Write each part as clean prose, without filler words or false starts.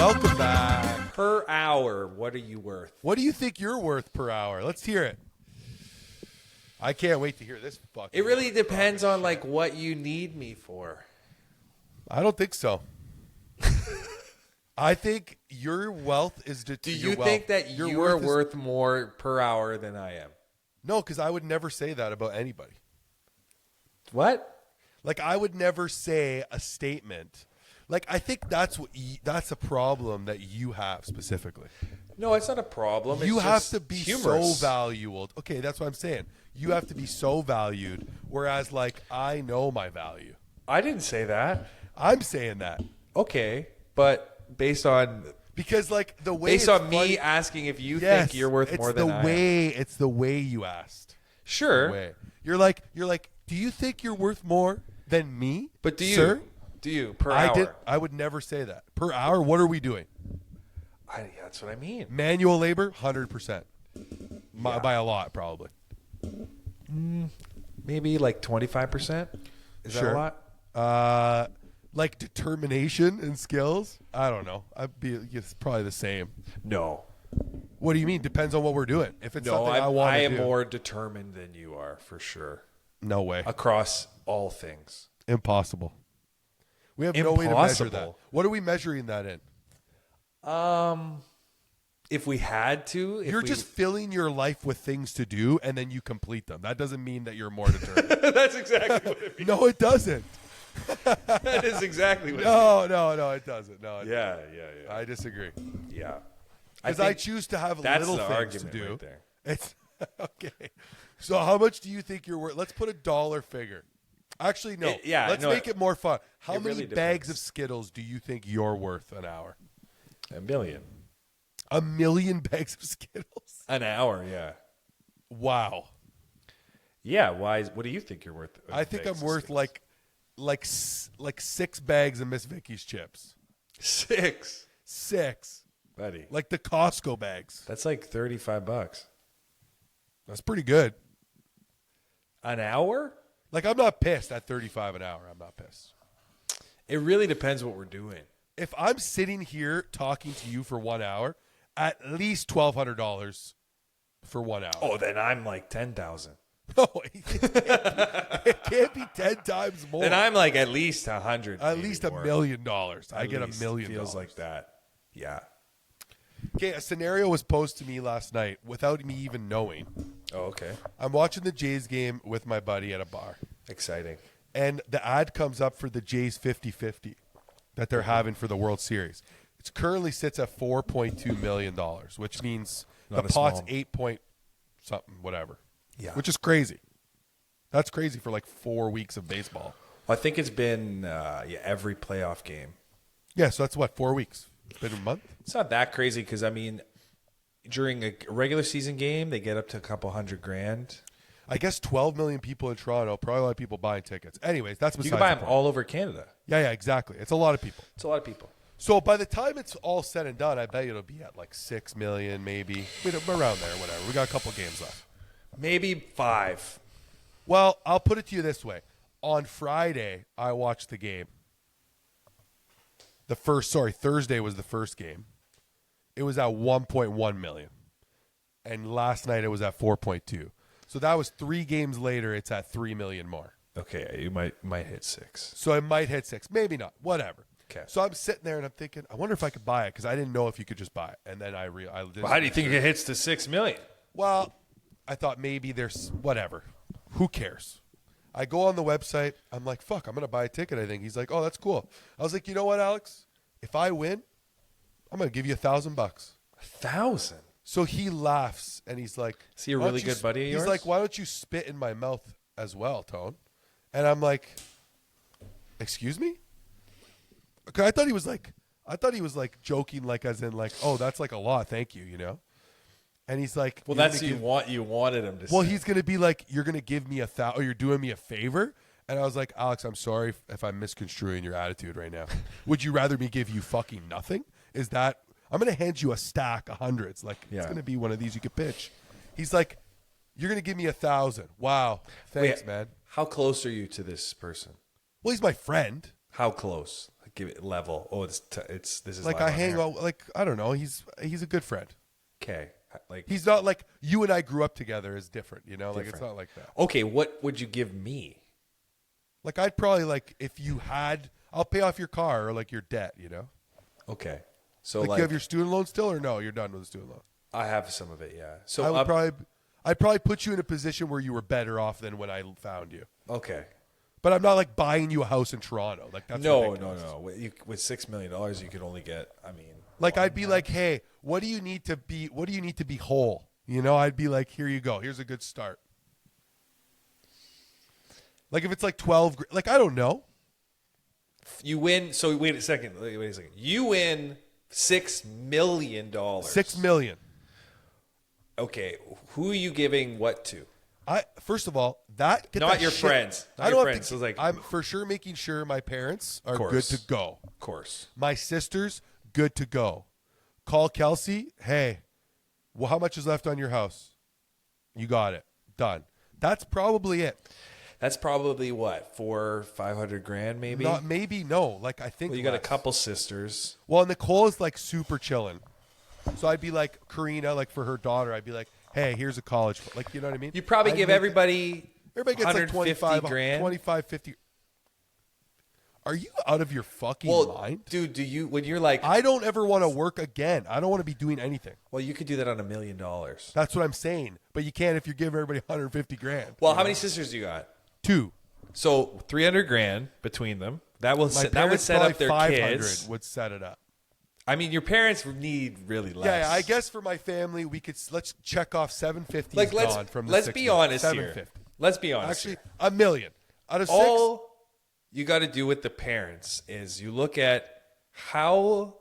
Welcome back. Per hour, what are you worth? What do you think you're worth per hour? Let's hear it. I can't wait to hear this fucking. It really depends on like what you need me for. I don't think so. I think your wealth is. Do you think that you're worth more per hour than I am? No, because I would never say that about anybody. What? Like I would never say a statement. Like I think that's a problem that you have specifically. No, it's not a problem. You it's have just to be humorous. so valued. Okay, that's what I'm saying. You have to be so valued, whereas like I know my value. I didn't say that. I'm saying that. Okay, but based on because like the way based on me asking if you think you're worth more than I am. It's the way you asked. Sure. The way. You're like, do you think you're worth more than me? But do you? Sir? Do you per hour? I would never say that. Per hour, what are we doing? That's what I mean. Manual labor, 100%. By a lot, probably. Maybe like 25%. Is that a lot? Like determination and skills? I don't know. It's probably the same. No. What do you mean? Depends on what we're doing. If it's something I want to do. I am more determined than you are, for sure. No way. Across all things. Impossible. We have no way to measure that. What are we measuring that in? If we had to. You're just filling your life with things to do, and then you complete them. That doesn't mean that you're more determined. That's exactly what it means. No, it doesn't. That is exactly what it means. No, it doesn't. No, it yeah. I disagree. Yeah. Because I choose to have little things to do. Right there. It's okay. So how much do you think you're worth? Let's put a dollar figure. Actually, no. Let's make it more fun. How many bags of Skittles do you think you're worth an hour? 1 million. 1 million bags of Skittles? An hour, yeah. Wow. Yeah, why? What do you think you're worth? I think I'm worth like 6 bags of Miss Vicky's chips. 6? 6. Buddy. Like the Costco bags. That's like $35. That's pretty good. An hour? Like, I'm not pissed at $35 an hour. I'm not pissed. It really depends what we're doing. If I'm sitting here talking to you for 1 hour, at least $1,200 for 1 hour. Oh, then I'm like 10,000. No, it can't be 10 times more. Then I'm like at least 100. At least $1 million. I get $1 million. Feels like that. Yeah. Okay, a scenario was posed to me last night without me even knowing. Oh, okay. I'm watching the Jays game with my buddy at a bar. Exciting. And the ad comes up for the Jays 50-50 that they're having for the World Series. It currently sits at $4.2 million, which means the pot's 8 point something, whatever. Yeah. Which is crazy. That's crazy for like 4 weeks of baseball. I think it's been every playoff game. Yeah, so that's what, 4 weeks? It's been a month? It's not that crazy because, I mean, during a regular season game, they get up to a couple $100,000. I guess 12 million people in Toronto, probably a lot of people buying tickets. Anyways, that's besides You can buy them all over Canada. Yeah, exactly. It's a lot of people. It's a lot of people. So by the time it's all said and done, I bet it'll be at like 6 million, maybe. Around there, whatever. We got a couple games left. Maybe 5. Well, I'll put it to you this way. On Friday, I watched the game. Thursday was the first game. It was at 1.1 million. And last night it was at 4.2. So that was 3 games later, it's at 3 million more. Okay, you might hit 6. So it might hit 6. Maybe not. Whatever. Okay. So I'm sitting there and I'm thinking, I wonder if I could buy it because I didn't know if you could just buy it. And then I well, how do you think it hits to 6 million? Well, I thought maybe there's whatever. Who cares? I go on the website. I'm like, fuck, I'm going to buy a ticket, I think. He's like, oh, that's cool. I was like, you know what, Alex? If I win, I'm going to give you $1,000. 1,000? So he laughs and he's like, is he a really good buddy of yours? He's like, why don't you spit in my mouth as well, Tone? And I'm like, excuse me? Okay, I thought he was like joking, like as in like, oh, that's like a lot, thank you, you know? And he's like, well, that's you wanted him to say. Well, he's going to be like, you're going to give me $1,000, or you're doing me a favor? And I was like, Alex, I'm sorry if I'm misconstruing your attitude right now. Would you rather me give you fucking nothing? Is that, I'm going to hand you a stack of hundreds. Like, it's going to be one of these you could pitch. He's like, you're going to give me $1,000. Wow. Thanks, man. How close are you to this person? Well, he's my friend. How close? Like Give it level. Oh, this is Like live I on hang air. out. Like I don't know. He's a good friend. Okay. Like He's not like you and I grew up together is different. You know, like it's Different. not like that. okay, what would you give me? Like I'd probably like if you had, I'll pay off your car or like your debt. You know, Okay. So like like, you have your student loan still or no? You're done with the student loan. I have some of it, yeah. So I would I'd probably put you in a position where you were better off than when I found you. okay. But I'm not like buying you a house in Toronto. Like that's No. ridiculous. With $6 million, you could only get. I mean, Like I'd be like, hey, what do you need to be whole? You know, I'd be like, here you go. Here's a good start. Like if it's like 12, like I don't know. you win. So wait a second. You win $6 million. $6 million. Okay. Who are you giving what to? First of all, get Not that your shit- friends. Not I your don't friends. have So to. it's like- I'm for sure making sure my parents are good Course. to go. Of course. My sisters good to go. Call Kelsey. Hey, well, how much is left on your house? You got it. Done. That's probably it. That's probably what, $400,000-500,000 maybe. Not maybe no. Like I think Well, you got a less. couple sisters. Well, Nicole is like super chilling. So I'd be like Karina, like for her daughter, I'd be like, hey, here's a college, like you know what I mean? You probably I'd give make- everybody Everybody gets like 25 grand. 25, 50. Are you out of your fucking Well, mind? dude, do you when you're like, I don't ever want to work again. I don't want to be doing anything. well, you could do that on $1 million. That's what I'm saying. But you can't if you give everybody 150 grand. Well, how many sisters do you got? 2. So 300 grand between them. That will My that would parents set up their probably kids. would set it up. I mean, your parents need really less. Yeah, I guess for my family, let's check off 750 Like is let's gone from the let's 6 be million. honest here. 750. Let's be honest. Actually, here. $1 million out of 6. All you got to do with the parents is you look at how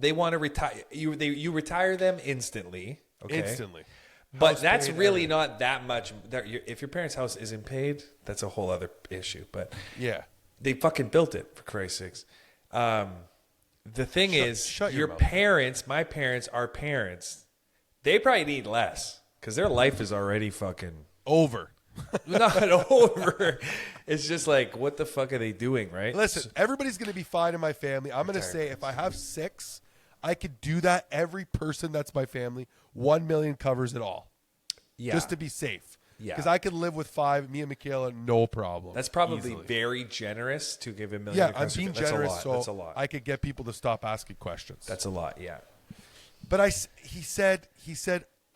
they want to retire. You retire them instantly. Okay? Instantly. But House that's paid, really everything. not that much. If your parents' house isn't paid, that's a whole other issue. But Yeah. they fucking built it, for Christ's sakes. The thing is, shut your your mouth. parents, my parents, our parents, they probably need less because their life is already fucking Over. not over. It's just like, what the fuck are they doing, right? Listen, everybody's going to be fine in my family. I'm going to say if I have 6, I could do that. Every person that's my family, 1 million covers it all. Yeah. Just to be safe. Yeah. Because I could live with 5, me and Michaela, no problem. That's probably Easily. very generous to give $1 million. Yeah, to I'm CrossFit. being That's generous a lot. so That's a lot. I could get people to stop asking questions. That's a lot. Yeah. But he said,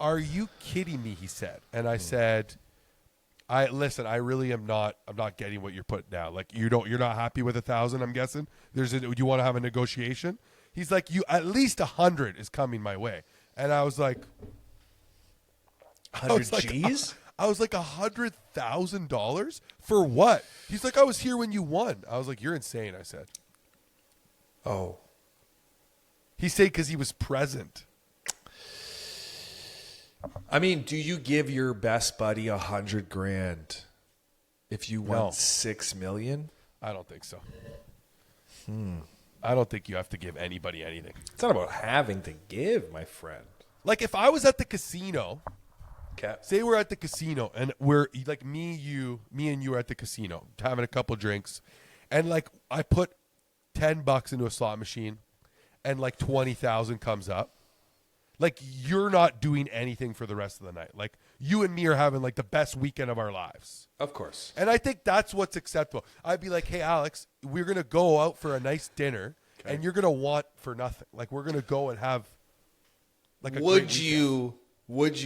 "Are you kidding me?" He said, and I said, "I really am not. I'm not getting what you're putting down. Like you're not happy with 1,000. I'm guessing you want to have a negotiation." He's like, "You at least 100 is coming my way," and I was like, 100 G's? I was like $100,000 for what? He's like, "I was here when you won." I was like, "You're insane." I said. Oh. He said because he was present. I mean, do you give your best buddy $100,000 if you won No. $6 million? I don't think so. I don't think you have to give anybody anything. It's not about having to give, my friend. Like if I was at the casino, Okay. say we're at the casino and we're like me and you are at the casino having a couple drinks, and like I put $10 into a slot machine, and like 20,000 comes up. Like you're not doing anything for the rest of the night. Like you and me are having like the best weekend of our lives. Of course. And I think that's what's acceptable. I'd be like, "Hey, Alex, we're going to go out for a nice dinner, and you're going to want for nothing. Like, we're going to go and have like a Would great you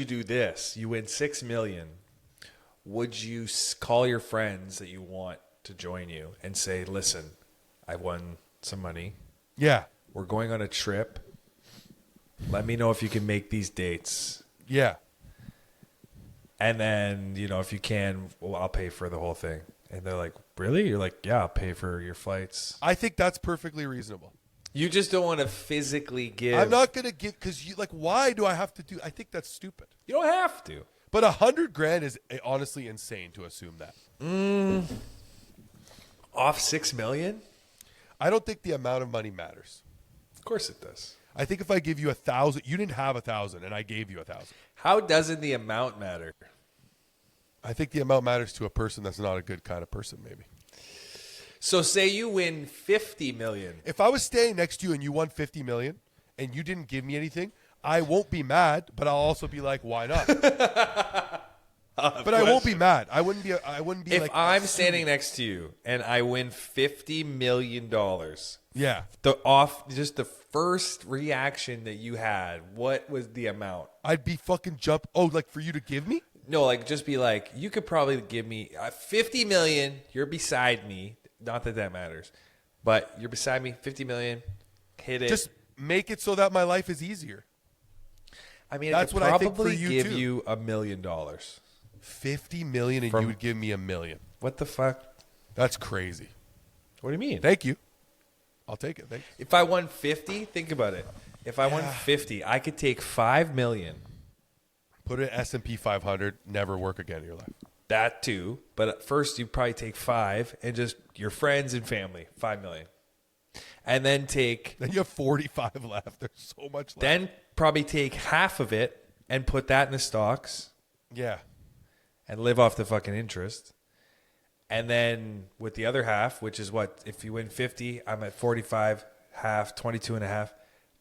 do this? You win $6 million. Would you call your friends that you want to join you and say, "Listen, I won some money. weekend." Yeah. We're going on a trip. Let me know if you can make these dates. Yeah. And then, if you can, well, I'll pay for the whole thing." And they're like, "Really?" You're like, "Yeah, I'll pay for your flights." I think that's perfectly reasonable. You just don't want to physically give. I'm not going to give because you like, why do I have to do? I think that's stupid. You don't have to. But $100,000 is honestly insane to assume that. Off $6 million? I don't think the amount of money matters. Of course it does. I think if I give you 1,000, you didn't have 1,000, and I gave you 1,000. How doesn't the amount matter? I think the amount matters to a person that's not a good kind of person, maybe. So say you win 50 million. If I was staying next to you and you won 50 million and you didn't give me anything, I won't be mad, but I'll also be like, why not? But I won't be mad. I wouldn't be If like, I'm standing next to you and I win $50 million, yeah, just the first reaction that you had, what was the amount? I'd be fucking jump. Oh, like for you to give me? No, like just be like, you could probably give me 50 million. You're beside me. Not that that matters, but you're beside me. 50 million. Hit it. Just make it so that my life is easier. I mean, that's what I think for you give too. you $1 million. 50 million and you would give me $1 million. What the fuck? That's crazy. What do you mean? Thank you. I'll take it. Thanks. If I won 50, think about it. If I won 50, I could take 5 million. Put it S&P 500. Never work again in your life. That too. But at first, you'd probably take 5 and just your friends and family, 5 million. And then Then you have 45 left. There's so much left. Then probably take half of it and put that in the stocks. Yeah. And live off the fucking interest. And then with the other half, which is what? If you win 50, I'm at 45, half, 22 and a half.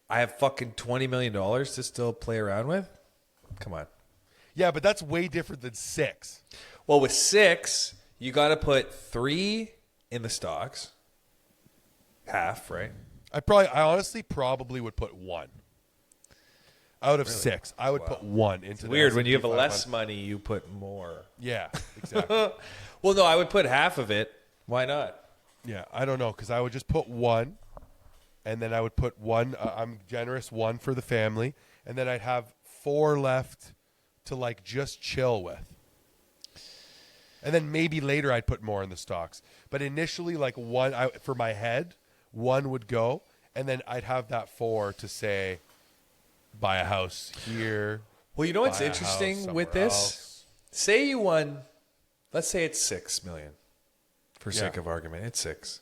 I have fucking $20 million to still play around with? Come on. Yeah, but that's way different than 6. Well, with 6, you got to put 3 in the stocks. Half, right? I honestly probably would put 1. Out of 6, I would put 1 into the Weird. When you S&P have 500. less money, you put more. Yeah, exactly. Well, no, I would put half of it. Why not? Yeah, I don't know, because I would just put 1, and then I would put 1, I'm generous, 1 for the family, and then I'd have 4 left to, like, just chill with. And then maybe later I'd put more in the stocks. But initially, like, 1, for my head, 1 would go, and then I'd have that 4 to say, buy a house here. Well, you know what's interesting with this? Else. Say you won, let's say it's 6 million. For sake of argument, it's 6.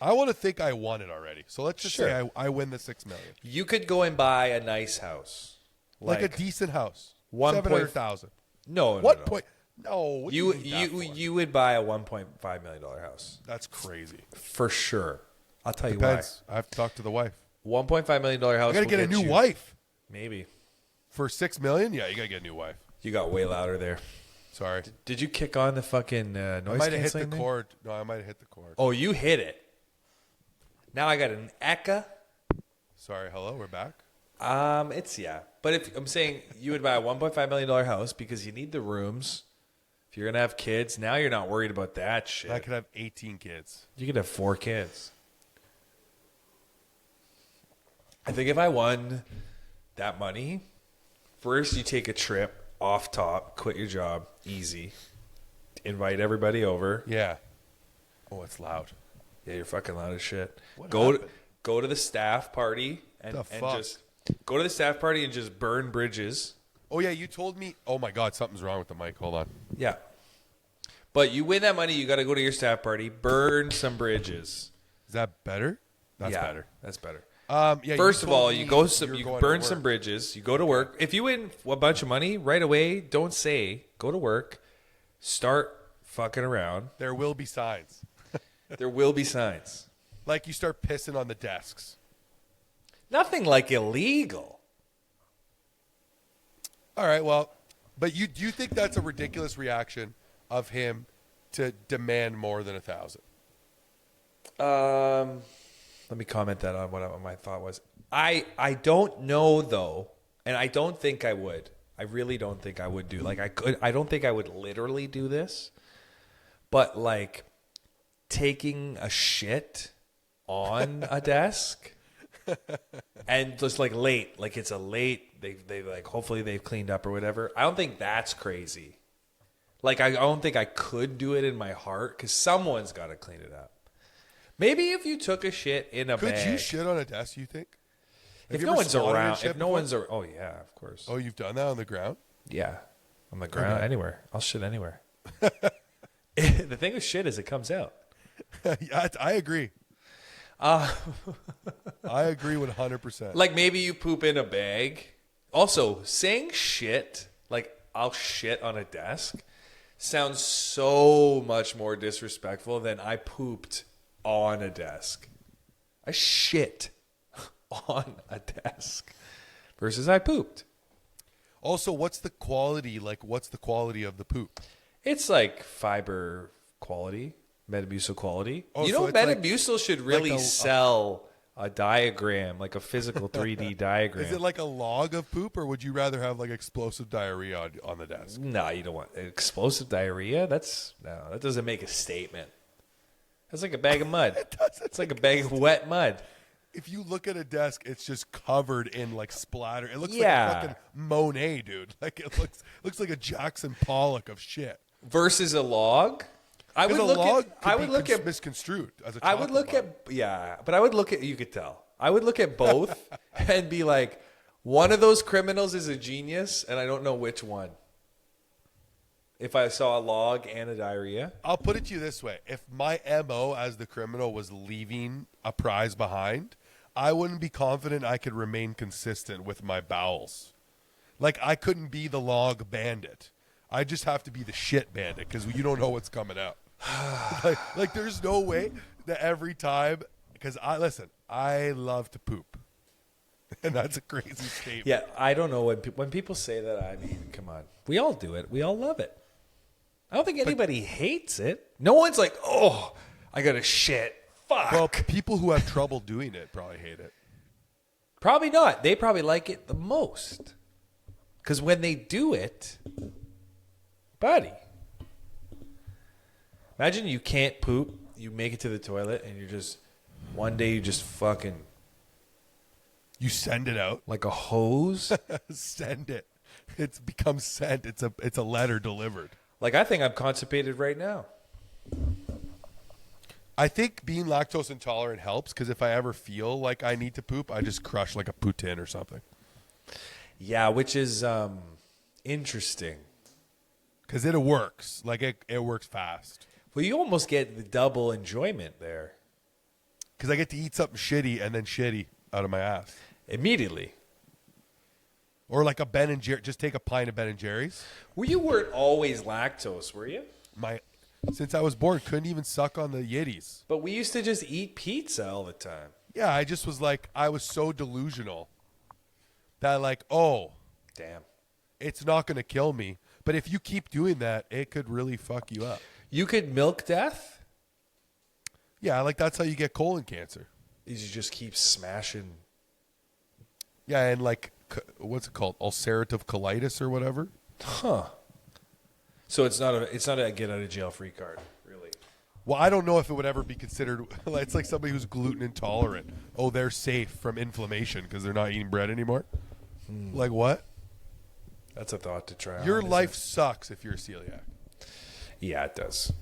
I want to think I won it already. So let's just say I win the 6 million. You could go and buy a nice house. Like a decent house. 1.700,000. 700,000. No. No. You would buy a $1.5 million house. That's crazy. For sure. I'll tell Depends. you why. I have to talk to the wife. $1.5 million house. I got to get a new wife. Maybe. For 6 million? Yeah, you got to get a new wife. You got way louder there. Sorry. Did you kick on the fucking noise canceling? I might have hit the cord. No, I might have hit the cord. Oh, you hit it. Now I got an echo. Sorry. Hello, we're back. But if I'm saying you would buy a $1.5 million house because you need the rooms. If you're gonna have kids, now you're not worried about that shit. I could have 18 kids. You could have 4 kids. I think if I won that money, first you take a trip off top, quit your job, easy, invite everybody over. Yeah. Oh, it's loud. Yeah, you're fucking loud as shit. What Go happened? to the staff party and just go to the staff party and just burn bridges. Oh, yeah, you told me. Oh, my God, something's wrong with the mic. Hold on. Yeah. But you win that money, you got to go to your staff party, burn some bridges. Is that better? That's better. That's better. Yeah. First of all, you burn to some work. bridges. You go to work. If you win a bunch of money right away, don't say. Go to work. Start fucking around. There will be signs. There will be signs. Like you start pissing on the desks. Nothing like illegal. All right, well, but do you think that's a ridiculous reaction of him to demand more than 1,000? Let me comment that on what my thought was. I don't know though, and I don't think I would. I really don't think I would do. Like I don't think I would literally do this. But like taking a shit on a desk and just like late, like it's a late, they like hopefully they've cleaned up or whatever. I don't think that's crazy. Like I don't think I could do it in my heart because someone's got to clean it up. Maybe if you took a shit in a bag. Could you shit on a desk, you think? If no one's around. If no one's around. Oh, yeah, of course. Oh, you've done that on the ground? Yeah. On the ground, Okay. anywhere. I'll shit anywhere. The thing with shit is it comes out. Yeah, I agree. I agree 100%. Like maybe you poop in a bag. Also, saying shit, like I'll shit on a desk, sounds so much more disrespectful than I pooped on a desk. I shit on a desk versus I pooped. Also, what's the quality? Like, what's the quality of the poop? It's like fiber quality, Metamucil quality. Oh, you so know, it's like- Metamucil should really like sell a diagram, like a physical 3D diagram. Is it like a log of poop, or would you rather have like explosive diarrhea on the desk? No, you don't want explosive diarrhea. That doesn't make a statement. That's like a bag of mud. It's like a bag of wet mud. If you look at a desk, it's just covered in like splatter. It looks Yeah. like a fucking Monet, dude. Like it looks like a Jackson Pollock of shit. Versus a log. I would Because a look log at. I would look at. misconstrued as a. I would look at. Yeah, but I would look at. You could tell. I would look at both and be like, one of those criminals is a genius, and I don't know which one. If I saw a log and a diarrhea. I'll put it to you this way: if my MO as the criminal was leaving a prize behind, I wouldn't be confident I could remain consistent with my bowels. Like I couldn't be the log bandit. I just have to be the shit bandit because you don't know what's coming out. like there's no way that every time, because I love to poop. And that's a crazy statement. Yeah, I don't know when people say that. I mean, come on, we all do it. We all love it. I don't think anybody hates it. No one's like, oh, I got to shit. Fuck. Well, people who have trouble doing it probably hate it. Probably not. They probably like it the most. Because when they do it, buddy, imagine you can't poop. You make it to the toilet and you're just, one day you just fucking. You send it out. Like a hose? Send it. It's become sent. It's a letter delivered. Like I think I'm constipated right now. I think being lactose intolerant helps because if I ever feel like I need to poop, I just crush like a poutine or something. Yeah, which is interesting. Because it works. Like it works fast. Well, you almost get the double enjoyment there. Because I get to eat something shitty and then shitty out of my ass. Immediately. Or like a Ben and Jerry. Just take a pint of Ben and Jerry's. Well, you weren't always lactose, were you? Since I was born, couldn't even suck on the Yitties. But we used to just eat pizza all the time. Yeah, I just was like, I was so delusional that like, oh, Damn. it's not going to kill me. But if you keep doing that, it could really fuck you up. You could milk death? Yeah, like that's how you get colon cancer. Is you just keep smashing. Yeah, and like, what's it called? Ulcerative colitis or whatever. Huh. So it's not a get out of jail free card, really. Well, I don't know if it would ever be considered. It's like somebody who's gluten intolerant. Oh, they're safe from inflammation because they're not eating bread anymore. Like what? That's a thought to try. Your on, life sucks if you're a celiac. Yeah, it does.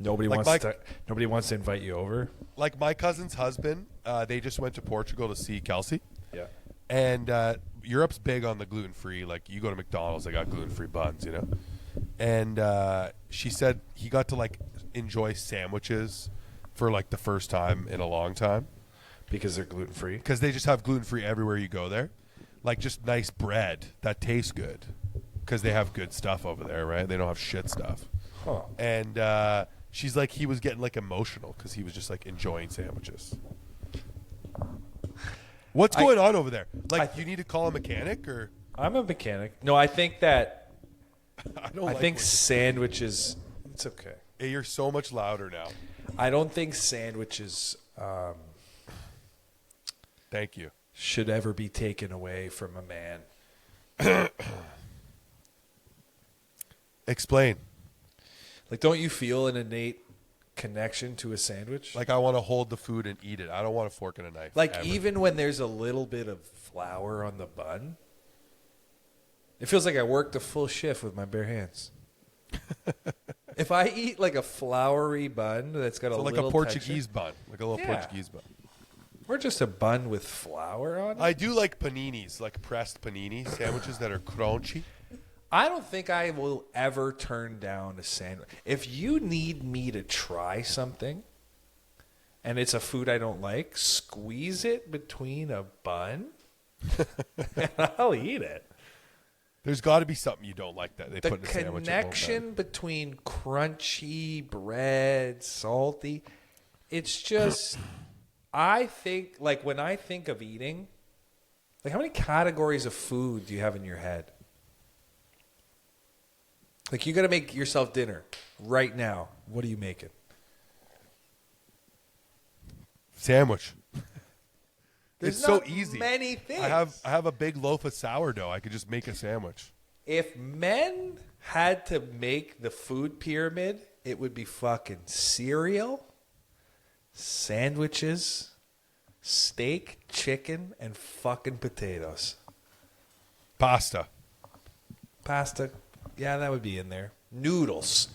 Nobody Like wants to invite you over. Like my cousin's husband, they just went to Portugal to see Kelsey. Yeah. And Europe's big on the gluten-free. Like, you go to McDonald's, they got gluten-free buns, you know? And she said he got to, like, enjoy sandwiches for, like, the first time in a long time. Because they're gluten free. Because they just have gluten-free everywhere you go there. Like, just nice bread that tastes good. Because they have good stuff over there, right? They don't have shit stuff. Huh. And she's like, he was getting, like, emotional because he was just, like, enjoying sandwiches. What's going on over there? Like, you need to call a mechanic, or I'm a mechanic. No, I think that I think sandwiches. It's okay. Hey, you're so much louder now. I don't think sandwiches Thank you. should ever be taken away from a man. Explain. Like, don't you feel an innate connection to a sandwich? Like, I want to hold the food and eat it. I don't want a fork and a knife. Like, ever. even when there's a little bit of flour on the bun, it feels like I worked a full shift with my bare hands. If I eat like a floury bun that's got so a like little a Portuguese texture, bun, like a little Yeah. Portuguese bun. or just a bun with flour on it. I do like paninis, like pressed panini sandwiches that are crunchy. I don't think I will ever turn down a sandwich. If you need me to try something and it's a food I don't like, squeeze it between a bun and I'll eat it. There's got to be something you don't like that they The put in a sandwich. connection between crunchy bread, salty, It's just, I think, like, when I think of eating, like, how many categories of food do you have in your head? Like, you got to make yourself dinner right now. What are you making? Sandwich. There's It's so not easy. many things. I have a big loaf of sourdough. I could just make a sandwich. If men had to make the food pyramid, it would be fucking cereal, sandwiches, steak, chicken, and fucking potatoes. Pasta. Pasta, yeah, that would be in there. Noodles.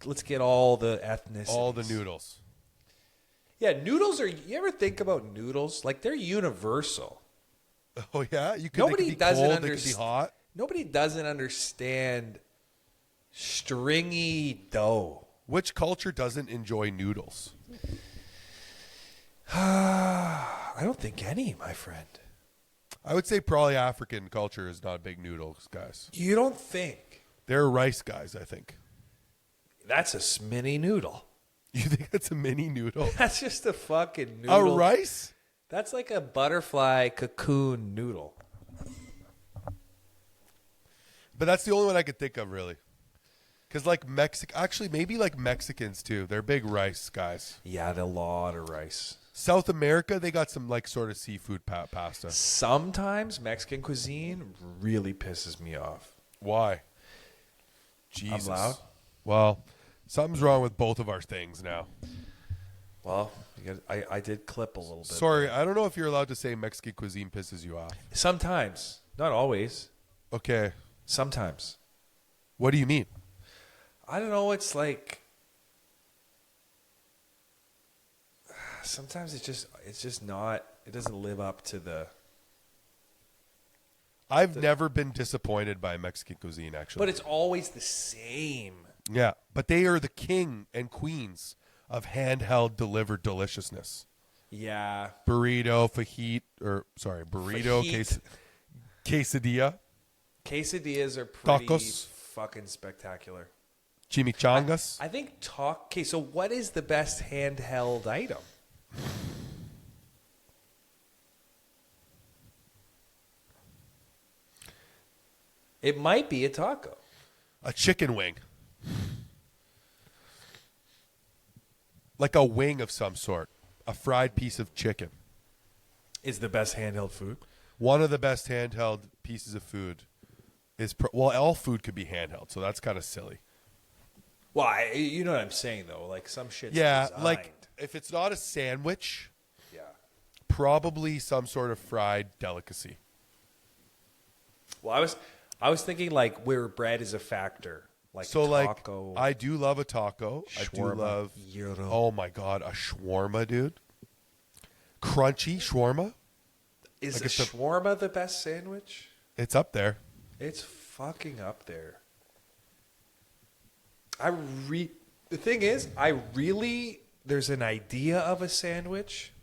Let's get all the ethnicities. All the noodles. Yeah, noodles are. You ever think about noodles? Like, they're universal. Oh yeah, you could. Nobody they could be doesn't cold, they could be understand. hot. Nobody doesn't understand stringy dough. Which culture doesn't enjoy noodles? I don't think any, my friend. I would say probably African culture is not big noodles guys. You don't think? They're rice guys, I think. That's a mini noodle. You think that's a mini noodle? That's just a fucking noodle. A rice? That's like a butterfly cocoon noodle. But that's the only one I could think of, really. Because like actually maybe like Mexicans too. They're big rice guys. Yeah, a lot of rice. South America, they got some like sort of seafood pasta. Sometimes Mexican cuisine really pisses me off. Why? Jesus. I'm loud? Well, something's wrong with both of our things now. Well, I did clip a little bit. Sorry, I don't know if you're allowed to say Mexican cuisine pisses you off. Sometimes. Not always. Okay. Sometimes. What do you mean? I don't know. It's like sometimes it's just not. It doesn't live up to the. I've never been disappointed by Mexican cuisine, actually. But it's always the same. Yeah, but they are the king and queens of handheld delivered deliciousness. Yeah. Burrito, Fajit. Quesadilla, Quesadillas are pretty Tacos. fucking spectacular. chimichangas. I think Okay, so what is the best handheld item? It might be a taco. A chicken wing. Like a wing of some sort. A fried piece of chicken. Is the best handheld food? One of the best handheld pieces of food is... all food could be handheld, so that's kind of silly. Well, you know what I'm saying, though. Like, some shit's Yeah, designed. like, if it's not a sandwich, Yeah. probably some sort of fried delicacy. Well, I was thinking, like, where bread is a factor. Like, So, taco. I do love a taco. I do Shawarma. love... Gyro. Oh, my God, a shawarma, dude. Crunchy shawarma. Is like a it's a- shawarma the best sandwich? It's up there. It's fucking up there. The thing is, there's an idea of a sandwich,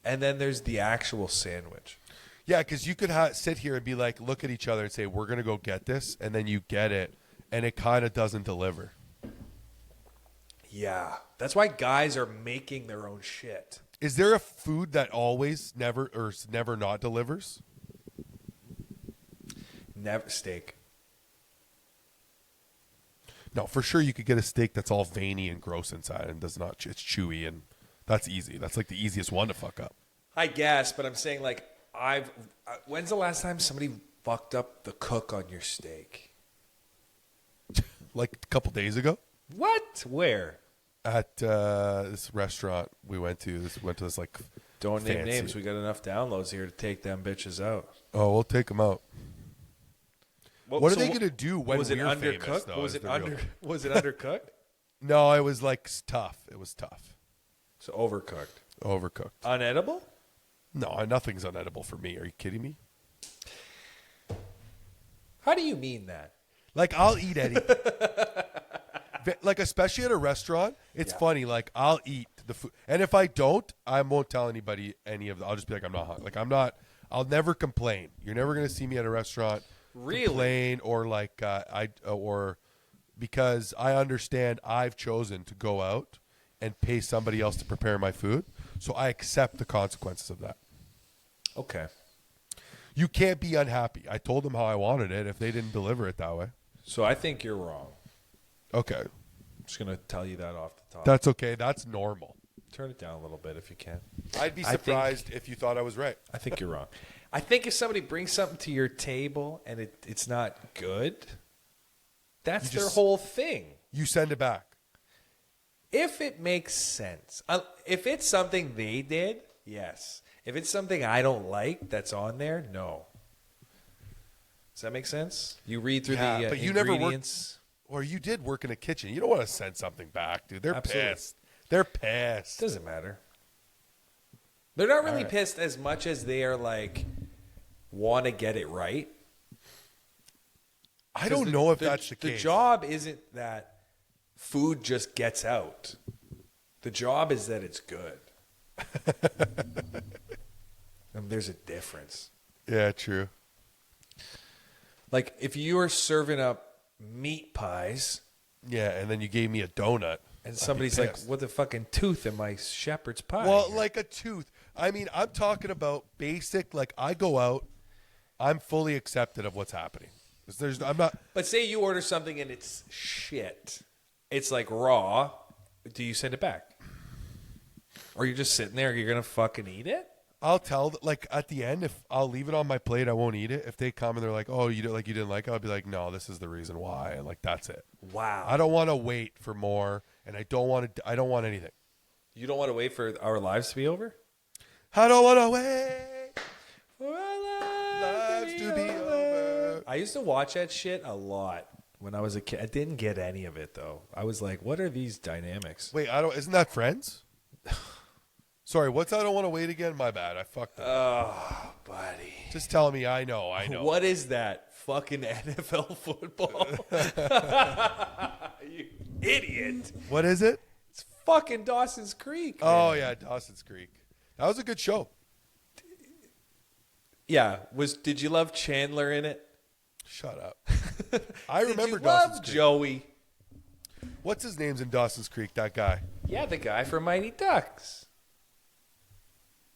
and then there's the actual sandwich. Yeah, because you could sit here and be like, look at each other and say, we're going to go get this, and then you get it, and it kind of doesn't deliver. Yeah. That's why guys are making their own shit. Is there a food that never not delivers? Never steak. No, for sure you could get a steak that's all veiny and gross inside and does not. It's chewy, and that's easy. That's like the easiest one to fuck up. I guess, but I'm saying, like, when's the last time somebody fucked up the cook on your steak? Like a couple days ago What? Where? at this restaurant we went to. This like Don't name fancy. names. We got enough downloads here to take them bitches out. Oh, we'll take them out. Well, What are so they going to do when was it we're famous, undercooked? though, Was is it the real- was it undercooked? No, it was like tough. It was tough. So overcooked. Overcooked. Unedible? No, nothing's unedible for me. Are you kidding me? How do you mean that? Like, I'll eat anything. Like, especially at a restaurant, it's Yeah. funny. Like, I'll eat the food. And if I don't, I won't tell anybody any of the. I'll just be like, I'm not hungry. Like, I'll never complain. You're never going to see me at a restaurant Really? complain or or because I understand I've chosen to go out and pay somebody else to prepare my food. So I accept the consequences of that. Okay. You can't be unhappy. I told them how I wanted it if they didn't deliver it that way. So I think you're wrong. Okay. I'm just going to tell you that off the top. That's okay. That's normal. Turn it down a little bit if you can. I'd be surprised if you thought I was right. I think you're wrong. I think if somebody brings something to your table and it's not good, that's their whole thing. You send it back. If it makes sense. If it's something they did, yes. If it's something I don't like that's on there, no. Does that make sense? You read through the but you ingredients. Or you did work in a kitchen. You don't want to send something back, dude. They're Absolutely. pissed. They're pissed. Doesn't matter. They're not really pissed as much as they are like want to get it right. I don't know if that's the case. The job isn't that food just gets out. The job is that it's good. And there's a difference. Yeah, true. Like if you are serving up meat pies. Yeah, and then you gave me a donut. And somebody's like, what the fucking tooth in my shepherd's pie? Well, like a tooth. I mean, I'm talking about basic, like I go out, I'm fully accepted of what's happening. I'm not. But say you order something and it's shit. It's like raw. Do you send it back? Or you're just sitting there, you're going to fucking eat it? I'll tell, like at the end, if I'll leave it on my plate, I won't eat it. If they come and they're like, "Oh, you didn't like it," I'll be like, "No, this is the reason why," and like that's it. Wow. I don't want to wait for more, and I don't want anything. You don't want to wait for our lives to be over? I don't want to wait For our lives to be over. I used to watch that shit a lot when I was a kid. I didn't get any of it though. I was like, what are these dynamics? Wait, isn't that Friends? Sorry, what's I don't want to wait again? My bad. I fucked up. Oh, buddy. Just tell me. I know. What is that? Fucking NFL football? You idiot. What is it? It's fucking Dawson's Creek. Oh, man. yeah, Dawson's Creek. That was a good show. Yeah. Did you love Chandler in it? Shut up. I remember Did you Dawson's love Creek. Joey? What's his name's in Dawson's Creek, that guy? Yeah, the guy from Mighty Ducks.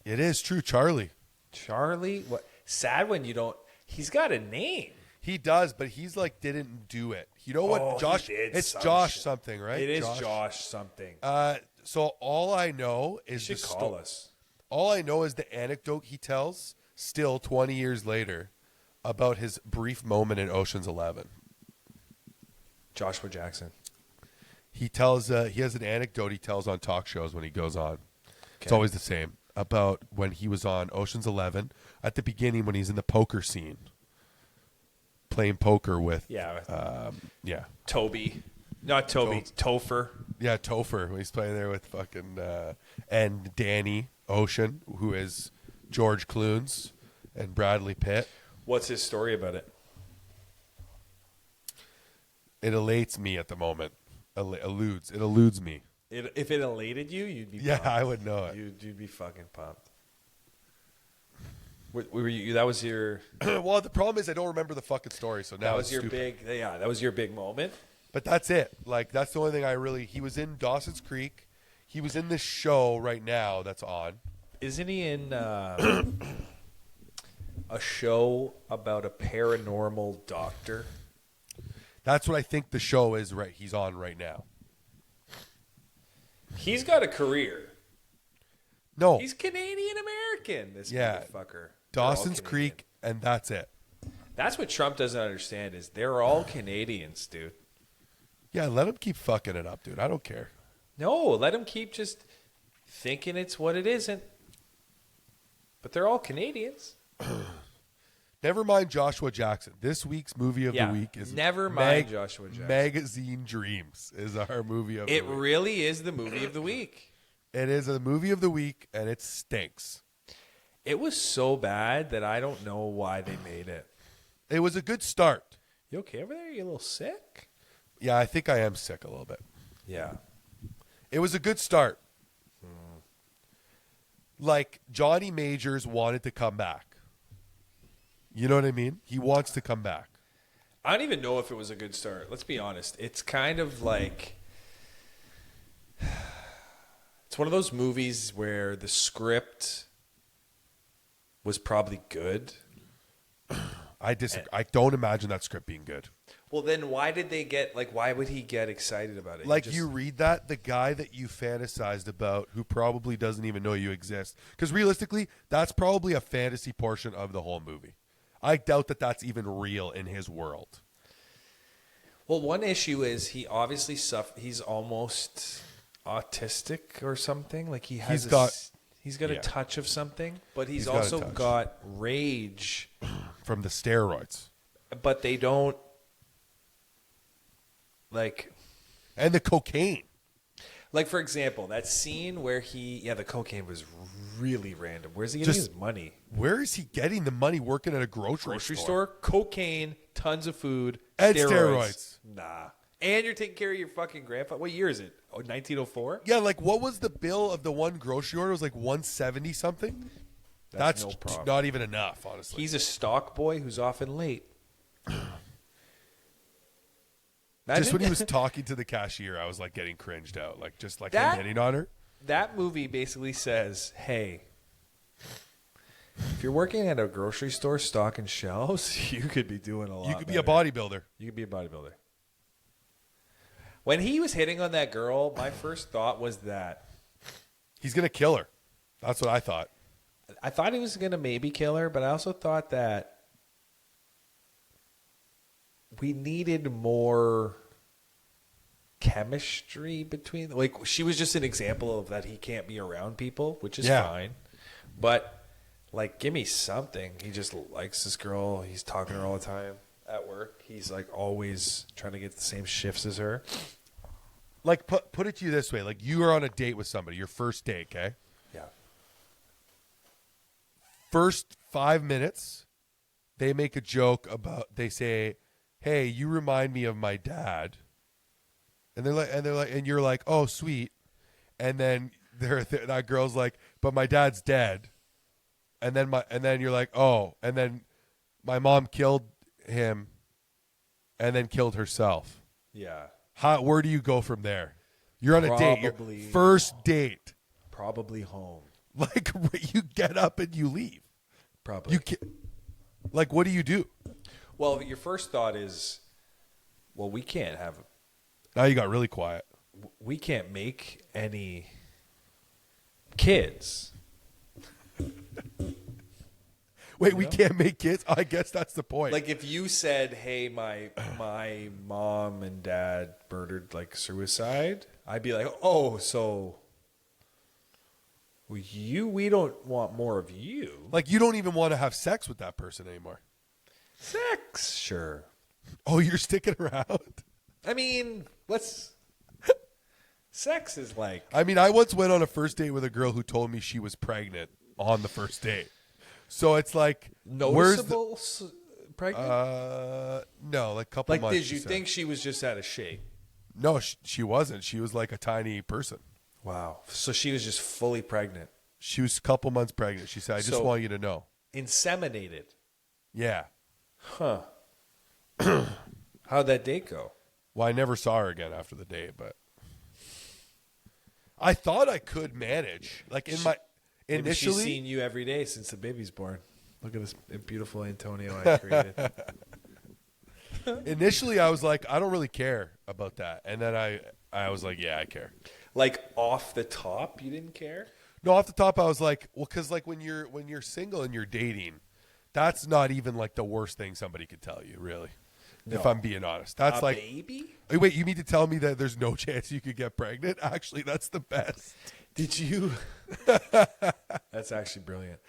It is true, Charlie. Charlie? What? Sad when you don't. He's got a name. He does, but he's like didn't do it. You know what, Josh? It's Josh shit. something, right? It is Josh something. So all I know is You should call us. All I know is the anecdote he tells, still 20 years later, about his brief moment in Ocean's 11. Joshua Jackson. He tells. He has an anecdote he tells on talk shows when he goes on. It's Okay. always the same. About when he was on Ocean's 11 at the beginning when he's in the poker scene, playing poker with Toby, not Toby, Topher. Yeah, Topher. When he's playing there with fucking and Danny Ocean, who is George Clooney and Bradley Pitt. What's his story about it? It elates me at the moment. It eludes me. If it elated you, you'd be Yeah, pumped. I would know it. You'd be fucking pumped. Were you? That was your. Well, the problem is I don't remember the fucking story, so now That was it's your stupid. big. Yeah, that was your big moment. But that's it. Like that's the only thing I really. He was in Dawson's Creek. He was in this show right now that's on. Isn't he in a show about a paranormal doctor? That's what I think the show is. Right, he's on right now. He's got a career. No, He's Canadian American. This Yeah. motherfucker. Dawson's They're all Canadian. Creek, and that's it. That's what Trump doesn't understand is they're all Canadians, dude. Yeah, let him keep fucking it up, dude. I don't care. No, let them keep just thinking it's what it isn't. But they're all Canadians. Never mind Joshua Jackson. This week's movie of the week is never mind Joshua Jackson. Magazine Dreams is our movie of the It week. really is the movie of the week. It is a movie of the week, and it stinks. It was so bad that I don't know why they made it. It was a good start. You okay over there? You a little sick? Yeah, I think I am sick a little bit. Yeah. It was a good start. Like, Johnny Majors wanted to come back. You know what I mean? He wants to come back. I don't even know if it was a good start. Let's be honest. It's kind of like It's one of those movies where the script was probably good. I disagree. I don't imagine that script being good. Well, then why did they get, like, why would he get excited about it? Like, you read that, the guy that you fantasized about, who probably doesn't even know you exist. Because realistically, that's probably a fantasy portion of the whole movie. I doubt that that's even real in his world. Well, one issue is he obviously he's almost autistic or something. Like, he's got a touch of something, but he's also got rage. From the steroids. But they don't, like... And the cocaine. Like, for example, that scene where the cocaine was really random. Where's he getting his money? Where is he getting the money working at a grocery store? Cocaine, tons of food, and steroids. Nah. And you're taking care of your fucking grandpa. What year is it? 1904? Yeah, like, what was the bill of the one grocery order? It was like 170 something. That's no problem. Not even enough, honestly. He's a stock boy who's often late. Just when he was talking to the cashier, I was like getting cringed out. Like, just like him hitting on her. That movie basically says, hey, if you're working at a grocery store stocking shelves, you could be doing a lot. You could be a bodybuilder. You could be a bodybuilder. When he was hitting on that girl, my first thought was that he's going to kill her. That's what I thought. I thought he was going to maybe kill her, but I also thought that we needed more chemistry between, like, she was just an example of that he can't be around people, which is fine. But, like, give me something. He just likes this girl. He's talking to her all the time at work. He's, like, always trying to get the same shifts as her. Like, put it to you this way. Like, you are on a date with somebody, your first date, okay? Yeah. First 5 minutes, they make a joke about, they say, hey, you remind me of my dad. And they're like, and you're like, oh, sweet. And then that girl's like, but my dad's dead. And then you're like, oh, and then my mom killed him and then killed herself. Yeah. Where do you go from there? You're on a date. Your first date. Probably home. Like, you get up and you leave. Probably. Like, what do you do? Well, your first thought is, well, we can't have... Now you got really quiet. We can't make any kids. Wait, we can't make kids? I guess that's the point. Like, if you said, hey, my mom and dad murdered, like, suicide, I'd be like, oh, so we don't want more of you. Like, you don't even want to have sex with that person anymore. Sex? Sure. Oh, you're sticking around? I mean, sex is like... I mean, I once went on a first date with a girl who told me she was pregnant on the first date. So it's like... Noticeable pregnant? No, like a couple months. Like, did you think she was just out of shape? No, she wasn't. She was like a tiny person. Wow. So she was just fully pregnant. She was a couple months pregnant. She said, I just want you to know. Inseminated? Yeah. Huh. How'd that date go? Well, I never saw her again after the date, but I thought I could manage. Like, initially, she's seen you every day since the baby's born. Look at this beautiful Antonio I created. Initially, I was like, I don't really care about that, and then I was like, yeah, I care. Like, off the top, you didn't care? No, off the top, I was like, well, because like when you're single and you're dating, that's not even like the worst thing somebody could tell you, really. No. If I'm being honest, that's like baby. Wait, you mean to tell me that there's no chance you could get pregnant? Actually, that's the best. Did you? That's actually brilliant.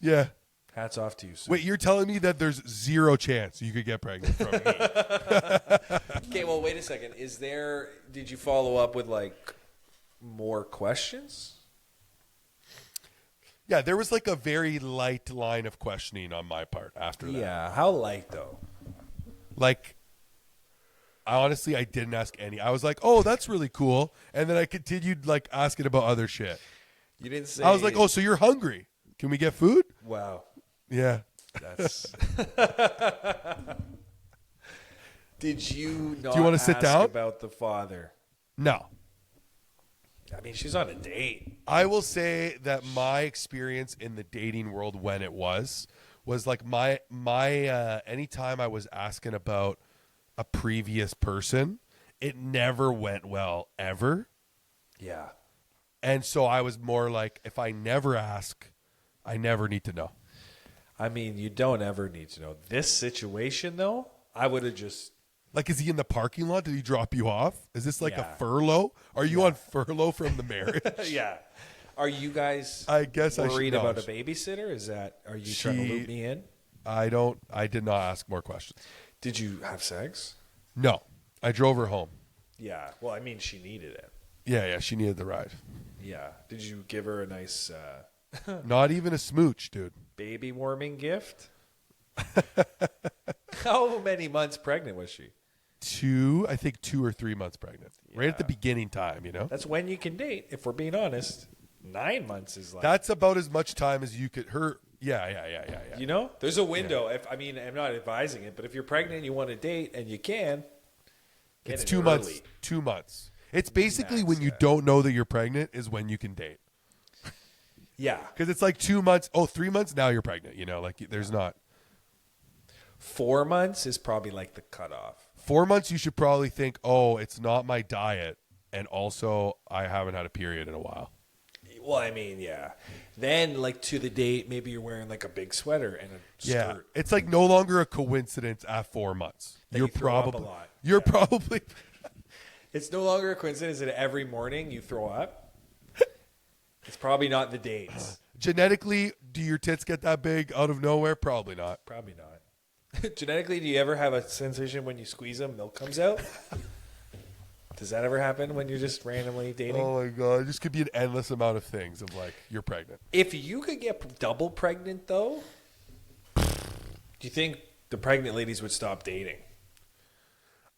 Yeah. Hats off to you, sir. Wait, you're telling me that there's zero chance you could get pregnant from me? Okay, well, wait a second. Did you follow up with, like, more questions? Yeah, there was, like, a very light line of questioning on my part after that. Yeah, how light, though? Like, honestly, I didn't ask any. I was like, oh, that's really cool. And then I continued, like, asking about other shit. You didn't say... I was like, oh, so you're hungry. Can we get food? Wow. Yeah. That's... Did you not Do you want to sit down? About the father? No. I mean, she's on a date. I will say that my experience in the dating world when it was like my anytime I was asking about a previous person, it never went well ever. Yeah. And so I was more like, if I never ask, I never need to know. I mean, you don't ever need to know. This situation, though, I would have just... Like, is he in the parking lot? Did he drop you off? Is this like Yeah. a furlough? Are you on furlough from the marriage? Yeah. Are you guys I guess I should worried know. about a babysitter? Are you trying to loop me in? I did not ask more questions. Did you have sex? No. I drove her home. Yeah. Well, I mean, she needed it. Yeah, she needed the ride. Yeah. Did you give her a nice Not even a smooch, dude. baby warming gift? How many months pregnant was she? I think 2 or 3 months pregnant. Right at the beginning time, you know? That's when you can date, if we're being honest. 9 months is like... That's about as much time as you could. Yeah. You know? There's a window. I'm not advising it, but if you're pregnant and you want to date and you can, get It's it 2 early. months. 2 months. It's basically Max, when you yeah. don't know that you're pregnant is when you can date. Yeah. Because it's like 2 months. Oh, 3 months, now you're pregnant. You know, like there's not. 4 months is probably like the cutoff. 4 months, you should probably think, oh, it's not my diet. And also, I haven't had a period in a while. Well, I mean, yeah. Then, like, to the date, maybe you're wearing, like, a big sweater and a Yeah. skirt. It's like no longer a coincidence at 4 months. That You're you throw up probably. a lot. You're Yeah. probably. It's no longer a coincidence that every morning you throw up. It's probably not the dates. Genetically, do your tits get that big out of nowhere? Probably not. Probably not. Genetically, do you ever have a sensation when you squeeze them, milk comes out? Does that ever happen when you're just randomly dating? Oh my God. This could be an endless amount of things of like, you're pregnant. If you could get double pregnant, though, do you think the pregnant ladies would stop dating?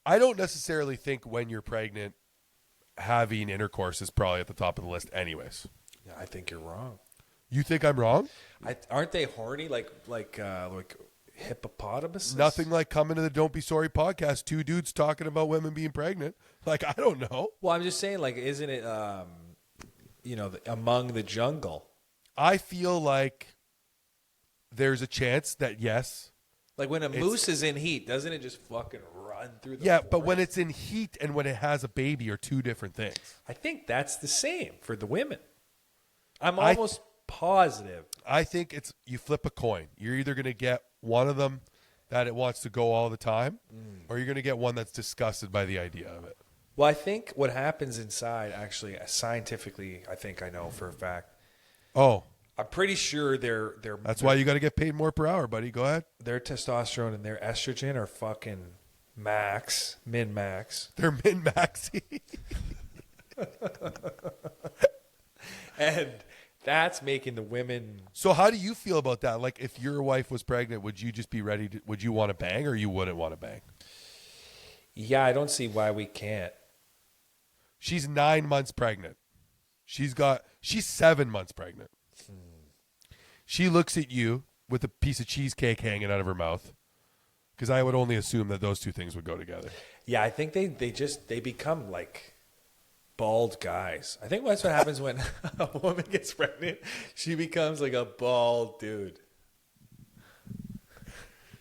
I don't necessarily think when you're pregnant, having intercourse is probably at the top of the list anyways. Yeah, I think you're wrong. You think I'm wrong? Aren't they horny like hippopotamuses? Nothing like coming to the Don't Be Sorry podcast, 2 dudes talking about women being pregnant. Like, I don't know. Well, I'm just saying, like, isn't it, among the jungle? I feel like there's a chance that yes. Like when a moose is in heat, doesn't it just fucking run through the Yeah, forest? but when it's in heat and when it has a baby are 2 different things. I think that's the same for the women. I'm almost positive. I think it's you flip a coin. You're either going to get one of them that it wants to go all the time, or you're going to get one that's disgusted by the idea of it. Well, I think what happens inside, actually, scientifically, I think I know for a fact. Oh, I'm pretty sure that's why you got to get paid more per hour, buddy. Go ahead. their testosterone and their estrogen are fucking min-max. They're min-maxi. And that's making the women... So how do you feel about that? Like if your wife was pregnant, would you just be ready to, would you want to bang or you wouldn't want to bang? Yeah, I don't see why we can't. She's 9 months pregnant. She's 7 months pregnant. She looks at you with a piece of cheesecake hanging out of her mouth. Because I would only assume that those 2 things would go together. Yeah, I think they become like bald guys. I think that's what happens when a woman gets pregnant. She becomes like a bald dude.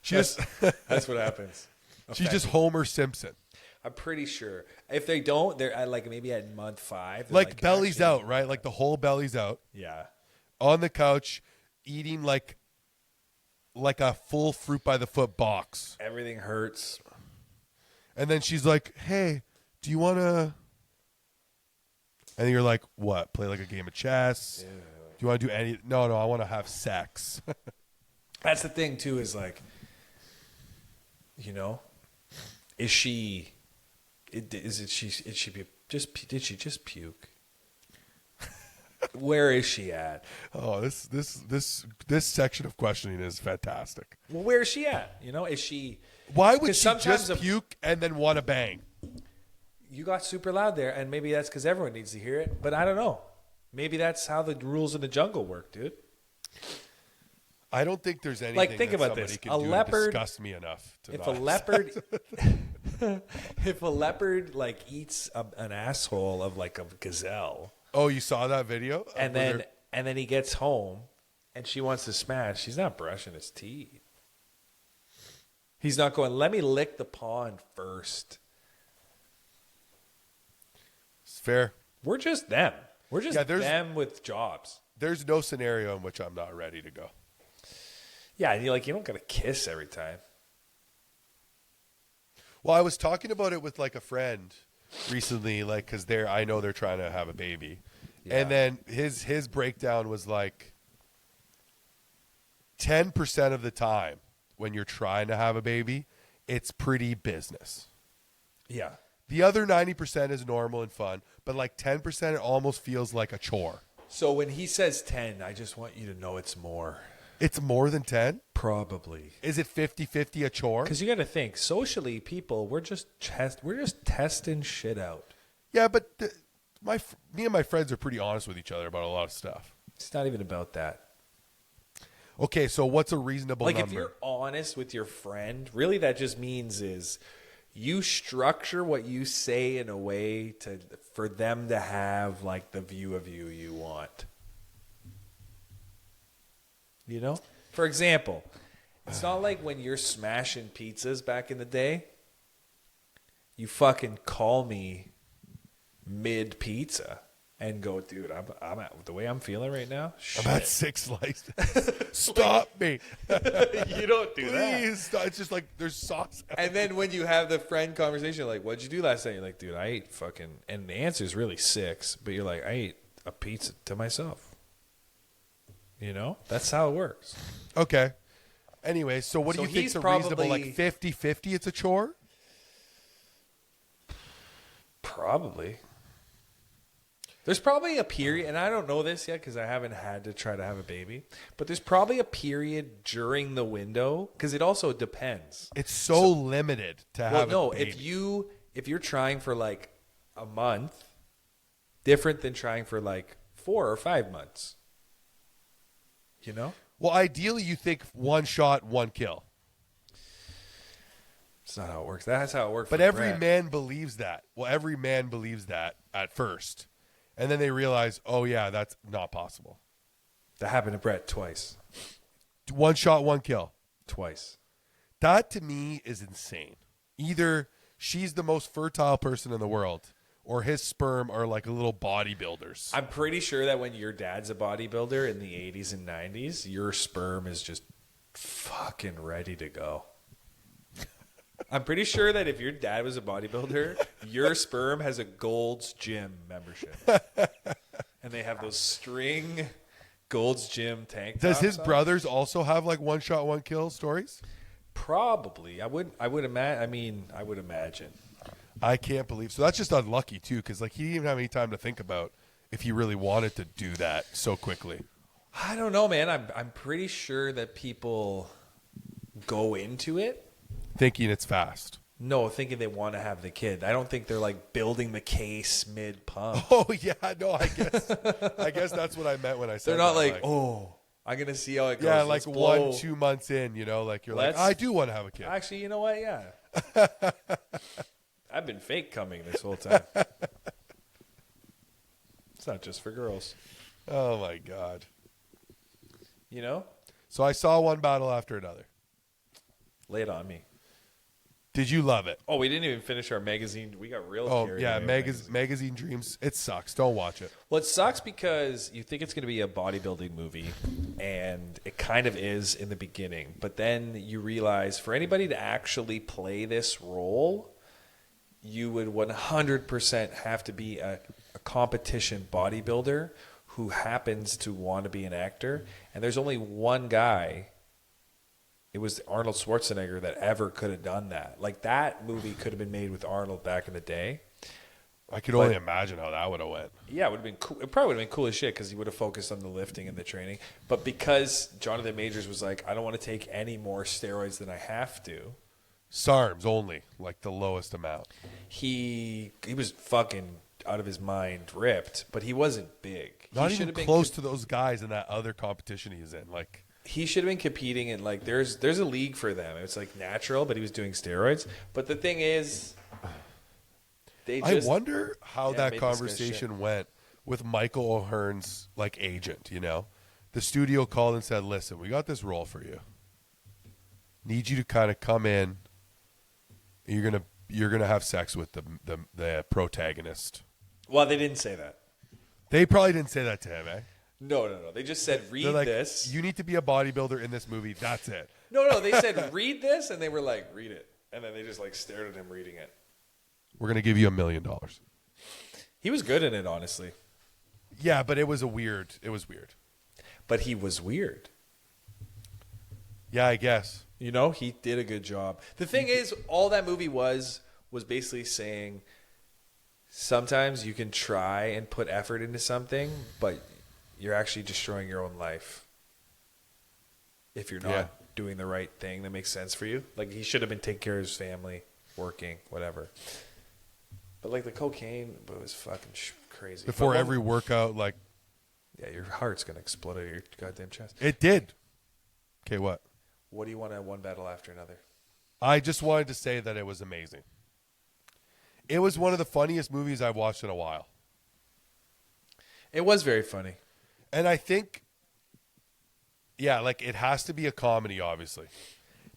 That's what happens. She's just Homer Simpson. I'm pretty sure. If they don't, they're at like maybe at month 5. they're Like belly's actually- out, right? Like the whole belly's out. Yeah. On the couch, eating like a full fruit by the foot box. Everything hurts. And then she's like, hey, do you want to... And you're like, what? Play like a game of chess? Yeah. Do you want to do any... No, I want to have sex. That's the thing too, is like, is she did she just puke? Where is she at? Oh, this section of questioning is fantastic. Well, where is she at? Is she... Why would 'Cause she sometimes just puke and then want to bang? You got super loud there, and maybe that's because everyone needs to hear it, but I don't know. Maybe that's how the rules in the jungle work, dude. I don't think there's anything Like, think that about somebody this. can A do leopard- to disgust me enough to If not a leopard, if a leopard like eats an asshole of like a gazelle, Oh, you saw that video? And then he gets home, and she wants to smash. He's not brushing his teeth. He's not going, let me lick the pond first. It's fair. We're just them. We're just them with jobs. There's no scenario in which I'm not ready to go. Yeah, and you don't got to kiss every time. Well, I was talking about it with like a friend recently, like because I know they're trying to have a baby, and then his breakdown was like 10% of the time when you're trying to have a baby, it's pretty business. Yeah. The other 90% is normal and fun, but like 10% it almost feels like a chore. So when he says 10, I just want you to know it's more. It's more than 10? Probably. Is it 50-50 a chore? Because you got to think, socially, people, we're just testing shit out. Yeah, but me and my friends are pretty honest with each other about a lot of stuff. It's not even about that. Okay, so what's a reasonable number? Like, if you're honest with your friend, really that just means is you structure what you say in a way for them to have, like, the view of you want. You know? For example, it's not like when you're smashing pizzas back in the day, you fucking call me mid-pizza. And go, dude, I'm at the way I'm feeling right now. Shit. I'm at 6 slices. Stop me. You don't do that. Please stop. It's just like there's sauce. And then when you have the friend conversation, like, what'd you do last night? You're like, dude, I ate fucking, and the answer is really 6, but you're like, I ate a pizza to myself. You know? That's how it works. Okay. Anyway, so what do you think is reasonable? Like 50-50 it's a chore? Probably. There's probably a period, and I don't know this yet because I haven't had to try to have a baby, but there's probably a period during the window because it also depends. It's so limited to have a baby. If you're trying for like a month, different than trying for like 4 or 5 months. You know? Well, ideally you think 1 shot, 1 kill. It's not how it works. That's how it works. But every man believes that. Well, every man believes that at first. And then they realize, oh, yeah, that's not possible. That happened to Brett twice. 1 shot, 1 kill. Twice. That, to me, is insane. Either she's the most fertile person in the world, or his sperm are like little bodybuilders. I'm pretty sure that when your dad's a bodybuilder in the 80s and 90s, your sperm is just fucking ready to go. I'm pretty sure that if your dad was a bodybuilder, your sperm has a Gold's Gym membership. And they have those string Gold's Gym tank tops. Does his brothers also have like 1 shot, 1 kill stories? Probably. I would imagine. I can't believe. So that's just unlucky too, because like he didn't even have any time to think about if he really wanted to do that so quickly. I don't know, man. I'm pretty sure that people go into it thinking it's fast. No, thinking they want to have the kid. I don't think they're like building the case mid pump. Oh yeah, no, I guess that's what I meant when I said. They're not that. like, oh, I'm gonna see how it goes. Yeah, like 1-2 months in, you know, like you're like, I do want to have a kid. Actually, you know what? Yeah, I've been fake coming this whole time. It's not just for girls. Oh my god. You know. So I saw one battle after another. Lay it on me. Did you love it? Oh, we didn't even finish our magazine. We got real carried yeah, away. magazine dreams. It sucks. Don't watch it. Well, it sucks because you think it's going to be a bodybuilding movie, and it kind of is in the beginning. But then you realize for anybody to actually play this role, you would 100% have to be a competition bodybuilder who happens to want to be an actor. And there's only one guy. It was Arnold Schwarzenegger that ever could have done that. Like, that movie could have been made with Arnold back in the day. I could only imagine how that would have went. Yeah, it would have been cool. It probably would have been cool as shit because he would have focused on the lifting and the training. But because Jonathan Majors was like, I don't want to take any more steroids than I have to. SARMs only, like the lowest amount. He was fucking out of his mind ripped, but he wasn't big. Not even close to those guys in that other competition he's in. Like, he should have been competing in, like, there's a league for them. It's like natural, but he was doing steroids. But the thing is, I wonder how that conversation went with Michael O'Hearn's like agent, you know. The studio called and said, "Listen, we got this role for you. Need you to kind of come in. You're gonna have sex with the protagonist." Well, they didn't say that. They probably didn't say that to him, eh? No. They just said, read They're like, this. You need to be a bodybuilder in this movie. That's it. No. They said, read this. And they were like, read it. And then they just like stared at him reading it. We're going to give you $1 million. He was good in it, honestly. Yeah, but it was weird. But he was weird. Yeah, I guess. You know, he did a good job. The thing is, all that movie was basically saying sometimes you can try and put effort into something, but you're actually destroying your own life if you're not doing the right thing that makes sense for you. Like, he should have been taking care of his family, working, whatever. But, like, the cocaine was fucking crazy. Before every workout, like... Yeah, your heart's going to explode out of your goddamn chest. It did. Okay, what? What do you want at one battle after another? I just wanted to say that it was amazing. It was one of the funniest movies I've watched in a while. It was very funny. And I think, yeah, like it has to be a comedy, obviously.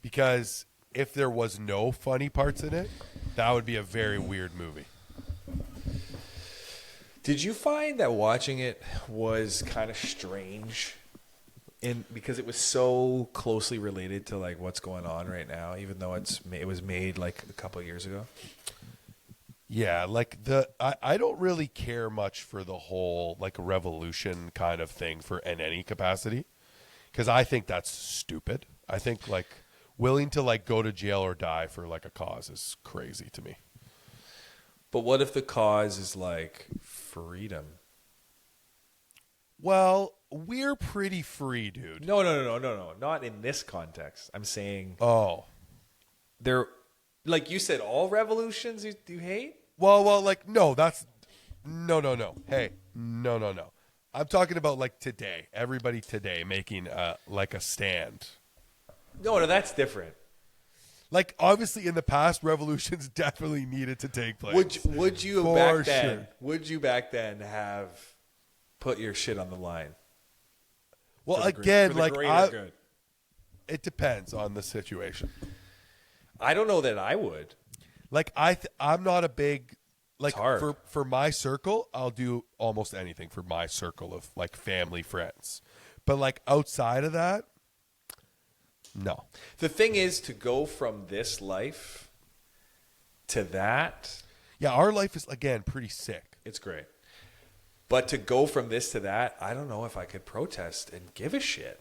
Because if there was no funny parts in it, that would be a very weird movie. Did you find that watching it was kind of strange? Because it was so closely related to like what's going on right now, even though it was made like a couple of years ago. Yeah, like I don't really care much for the whole like revolution kind of thing in any capacity, because I think that's stupid. I think like willing to like go to jail or die for like a cause is crazy to me. But what if the cause is like freedom? Well, we're pretty free, dude. No. Not in this context. I'm saying they're like you said, all revolutions you hate? Well, like no, that's no. Hey, no. I'm talking about like today. Everybody today making like a stand. No, that's different. Like obviously in the past, revolutions definitely needed to take place. Would you For back then? sure. Would you back then have put your shit on the line? Well, again, like it depends on the situation. I don't know that I would. Like I'm not a big like It's hard. for my circle, I'll do almost anything for my circle of like family, friends. But like outside of that, no. The thing is to go from this life to that. Yeah, our life is again pretty sick. It's great. But to go from this to that, I don't know if I could protest and give a shit.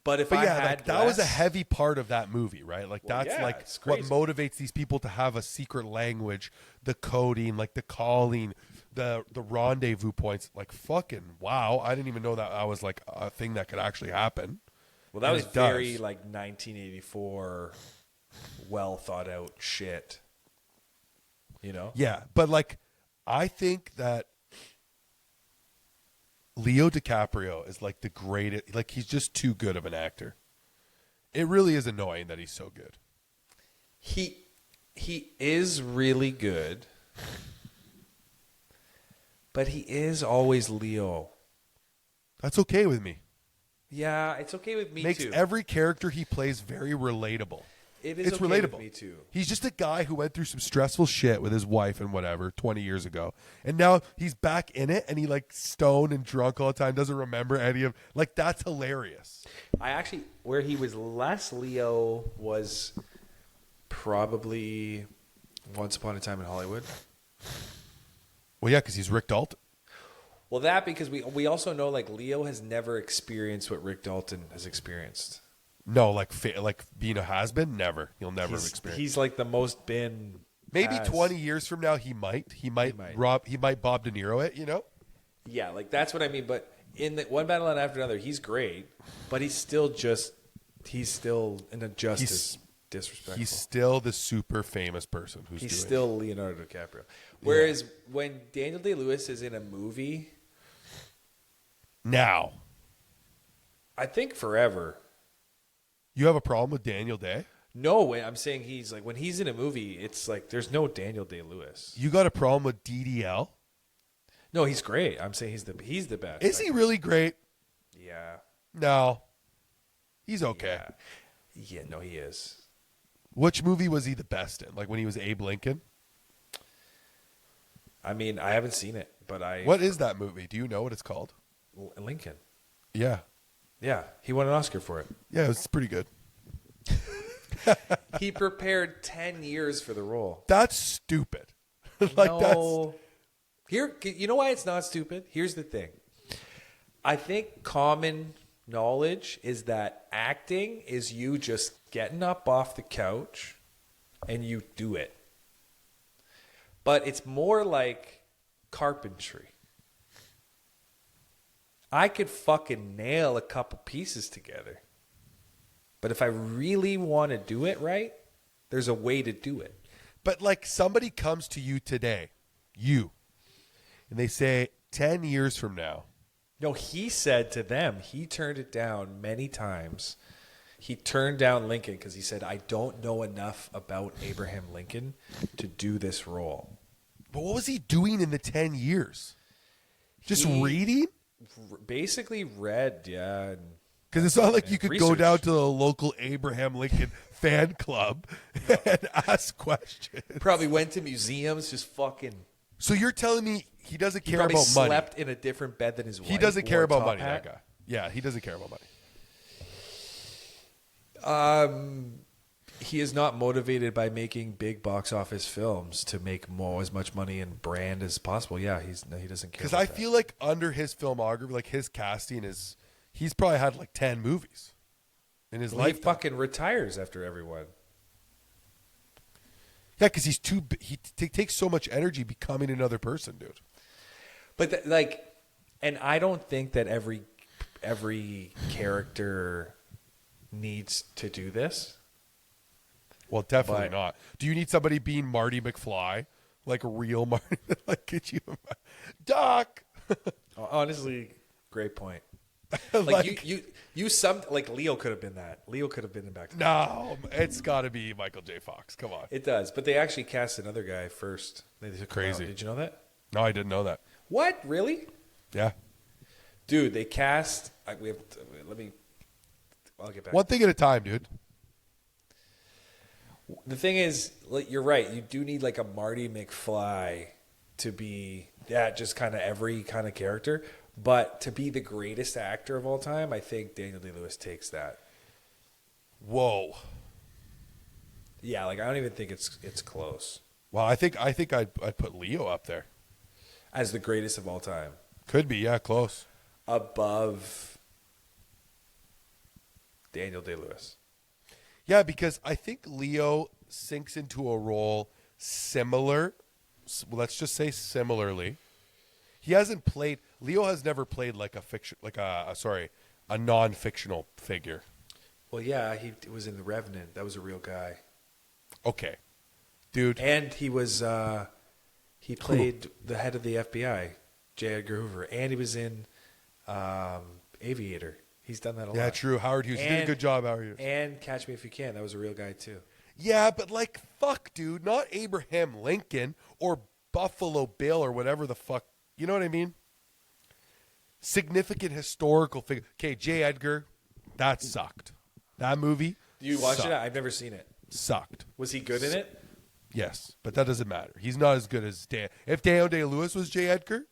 But if I had like, that was a heavy part of that movie, right? Like that's like what motivates these people to have a secret language, the coding, like the calling, the rendezvous points. Like fucking wow, I didn't even know that was like a thing that could actually happen. Well, that was very like 1984, well thought out shit. You know? Yeah, but like I think that Leo DiCaprio is like the greatest. Like he's just too good of an actor. It really is annoying that he's so good. He is really good, but he is always Leo. That's okay with me. Yeah, it's okay with me too. Makes every character he plays very relatable. It's okay relatable. With me too. He's just a guy who went through some stressful shit with his wife and whatever 20 years ago. And now he's back in it and he like stoned and drunk all the time, doesn't remember any of like that's hilarious. I actually where he was less Leo was probably Once Upon a Time in Hollywood. Well, yeah, because he's Rick Dalton. Well, that because we also know like Leo has never experienced what Rick Dalton has experienced. No, like being a has-been, never. He'll never have experienced. He's like the most been. Maybe 20 years from now, he might Bob De Niro it, you know? Yeah, like that's what I mean. But in the one battle after another, he's great, but he's still in a justice disrespectful. He's still the super famous person who's he's doing still Leonardo DiCaprio. Whereas when Daniel Day-Lewis is in a movie, now, I think forever. you have a problem with Daniel Day? No, I'm saying he's like when he's in a movie, it's like there's no Daniel Day-Lewis. You got a problem with DDL? No, he's great. I'm saying he's the best. Is he really great? Yeah. No. He's okay. Yeah, no, he is. Which movie was he the best in? Like when he was Abe Lincoln? I mean, I haven't seen it, but What is that movie? Do you know what it's called? Lincoln. Yeah. Yeah, he won an Oscar for it. Yeah, it was pretty good. He prepared 10 years for the role. That's stupid. Here, you know why it's not stupid? Here's the thing. I think common knowledge is that acting is you just getting up off the couch and you do it. But it's more like carpentry. I could fucking nail a couple pieces together. But if I really want to do it right, there's a way to do it. But like somebody comes to you today, and they say 10 years from now. No, he said to them, he turned it down many times. He turned down Lincoln because he said, I don't know enough about Abraham Lincoln to do this role. But what was he doing in the 10 years? Just reading? Basically read, yeah. Because it's not like you could go research. down to the local Abraham Lincoln fan club and ask questions. Probably went to museums, just fucking. So you're telling me he doesn't He care probably about money? slept in a different bed than his wife. He doesn't care wore a about top money, hat. that guy. Yeah, he doesn't care about money. He is not motivated by making big box office films to make as much money and brand as possible. Yeah, he doesn't care. Because I feel like under his filmography, like his casting is, he's probably had like 10 movies in his he life. fucking retires after everyone. Yeah, because he takes so much energy becoming another person, dude. But and I don't think that every character needs to do this. Well, definitely not. Do you need somebody being Marty McFly, like real Marty? Like, could you, Doc? Honestly, great point. Like you some like Leo could have been that. Leo could have been in Back to the no, it's got to be Michael J. Fox. Come on. It does, but they actually cast another guy first. They took him Crazy. out. Did you know that? No, I didn't know that. What? Really? Yeah. Dude, they cast. I'll get back. One thing at a time, dude. The thing is, like, you're right. You do need like a Marty McFly to be that, just kind of every kind of character. But to be the greatest actor of all time, I think Daniel Day-Lewis takes that. Whoa. Yeah, like I don't even think it's close Well, I think I'd put Leo up there. as the greatest of all time, Could be, yeah, close. above Daniel Day-Lewis. Yeah, because I think Leo sinks into a role similar. Let's just say similarly. Leo has never played like a non-fictional figure. Well, yeah, he was in The Revenant. That was a real guy. Okay, dude. And he was he played the head of the FBI, J. Edgar Hoover, and he was in Aviator. He's done that a lot. Yeah, true. Howard Hughes. He did a good job, Howard Hughes. And Catch Me If You Can. That was a real guy too. Yeah, but like, fuck, dude. Not Abraham Lincoln or Buffalo Bill or whatever the fuck. You know what I mean? Significant historical figure. Okay, J. Edgar, that sucked. That movie. You watched sucked. it? I've never seen it. Sucked. Was he good in it? Yes, but that doesn't matter. He's not as good as Dan. If Daniel Day-Lewis was J. Edgar,